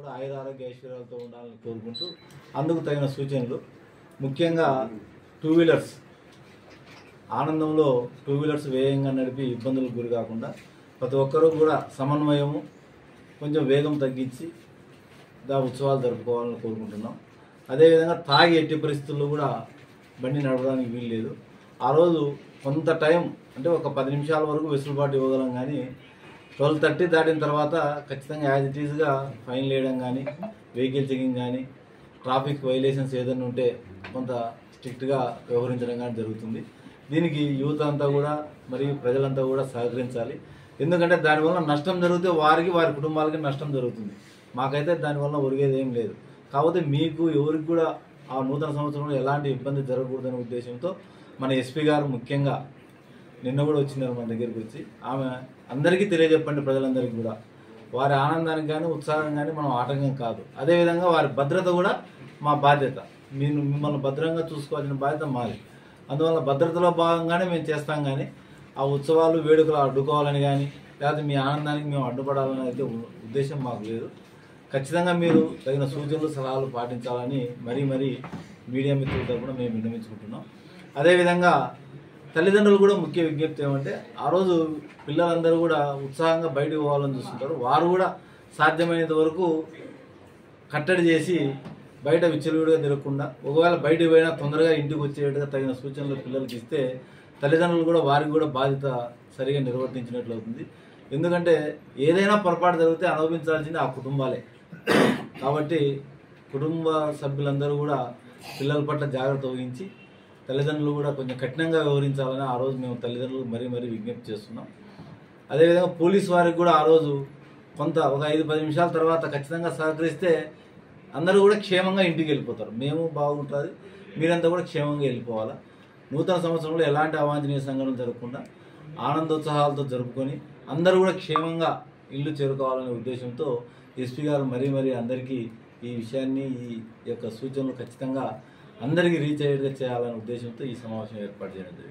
కూడా ఆయుర ఆరోగ్య ఐశ్వర్యాలతో ఉండాలని కోరుకుంటూ అందుకు తగిన సూచనలు ముఖ్యంగా టూ వీలర్స్ ఆనందంలో టూ వీలర్స్ వేగంగా నడిపి ఇబ్బందులకు గురి కాకుండా ప్రతి ఒక్కరూ కూడా సమన్వయము కొంచెం వేగం తగ్గించి ఉత్సవాలు జరుపుకోవాలని కోరుకుంటున్నాం. అదేవిధంగా తాగి ఎట్టి పరిస్థితుల్లో కూడా బండి నడపడానికి వీలు లేదు. ఆ రోజు కొంత టైం అంటే ఒక 10 నిమిషాల వరకు వెసులుబాటు ఇవ్వగలం, కానీ 12:30 దాటిన తర్వాత ఖచ్చితంగా యాజ్ ఇట్ ఈజ్గా ఫైన్ వేయడం కానీ, వెహికల్ చెకింగ్ కానీ, ట్రాఫిక్ వైలేషన్స్ ఏదైనా ఉంటే కొంత స్ట్రిక్ట్గా వ్యవహరించడం కానీ జరుగుతుంది. దీనికి యూత్ అంతా కూడా మరియు ప్రజలంతా కూడా సహకరించాలి. ఎందుకంటే దానివల్ల నష్టం జరిగితే వారికి వారి కుటుంబాలకి నష్టం జరుగుతుంది. మాకైతే దానివల్ల ఒరిగేది ఏం లేదు. కాకపోతే మీకు ఎవరికి కూడా ఆ నూతన సంవత్సరంలో ఎలాంటి ఇబ్బంది జరగకూడదనే ఉద్దేశంతో మన ఎస్పీ గారు ముఖ్యంగా నిన్న కూడా వచ్చినారు మన దగ్గరికి వచ్చి, ఆమె అందరికీ తెలియజెప్పండి, ప్రజలందరికీ కూడా వారి ఆనందానికి కానీ ఉత్సాహం కానీ మనం ఆటంకం కాదు. అదేవిధంగా వారి భద్రత కూడా మా బాధ్యత. మిమ్మల్ని భద్రంగా చూసుకోవాల్సిన బాధ్యత మాది. అందువల్ల భద్రతలో భాగంగానే మేము చేస్తాం, కానీ ఆ ఉత్సవాలు వేడుకలు అడ్డుకోవాలని కానీ లేకపోతే మీ ఆనందానికి మేము అడ్డుపడాలని అయితే ఉద్దేశం మాకు లేదు. ఖచ్చితంగా మీరు తగిన సూచనలు సలహాలు పాటించాలని మరీ మీడియా మిత్రులతో కూడా మేము విన్నవించుకుంటున్నాం. అదేవిధంగా తల్లిదండ్రులు కూడా ముఖ్య విజ్ఞప్తి ఏమంటే, ఆ రోజు పిల్లలందరూ కూడా ఉత్సాహంగా బయటకు పోవాలని చూస్తుంటారు. వారు కూడా సాధ్యమైనంత వరకు కట్టడి చేసి బయట విచ్చలవిడిగా తిరగకుండా, ఒకవేళ బయటకు పోయినా తొందరగా ఇంటికి వచ్చేట్టుగా తగిన సూచనలు పిల్లలకి ఇస్తే తల్లిదండ్రులు కూడా వారికి కూడా బాధ్యత సరిగా నిర్వర్తించినట్లు అవుతుంది. ఎందుకంటే ఏదైనా పొరపాటు జరిగితే అనుభవించాల్సింది ఆ కుటుంబాలే. కాబట్టి కుటుంబ సభ్యులందరూ కూడా పిల్లల పట్ల జాగ్రత్త వహించి తల్లిదండ్రులు కూడా కొంచెం కఠినంగా వ్యవహరించాలని ఆ రోజు మేము తల్లిదండ్రులకు మరీ విజ్ఞప్తి చేస్తున్నాం. అదేవిధంగా పోలీసు వారికి కూడా ఆ రోజు కొంత ఒక 5-10 నిమిషాల తర్వాత ఖచ్చితంగా సహకరిస్తే అందరూ కూడా క్షేమంగా ఇంటికి వెళ్ళిపోతారు. మేము బాగుంటుంది, మీరంతా కూడా క్షేమంగా వెళ్ళిపోవాలా. నూతన సంవత్సరంలో ఎలాంటి అవాంఛనీయ సంఘటనలు జరగకుండా ఆనందోత్సాహాలతో జరుపుకొని అందరూ కూడా క్షేమంగా ఇల్లు చేరుకోవాలనే ఉద్దేశంతో ఎస్పీ గారు మరీ అందరికీ ఈ విషయాన్ని, ఈ యొక్క సూచనలు ఖచ్చితంగా అందరికీ రీచ్ అయ్యేట్టుగా చేయాలనే ఉద్దేశంతో ఈ సమావేశం ఏర్పాటు చేయడం జరిగింది.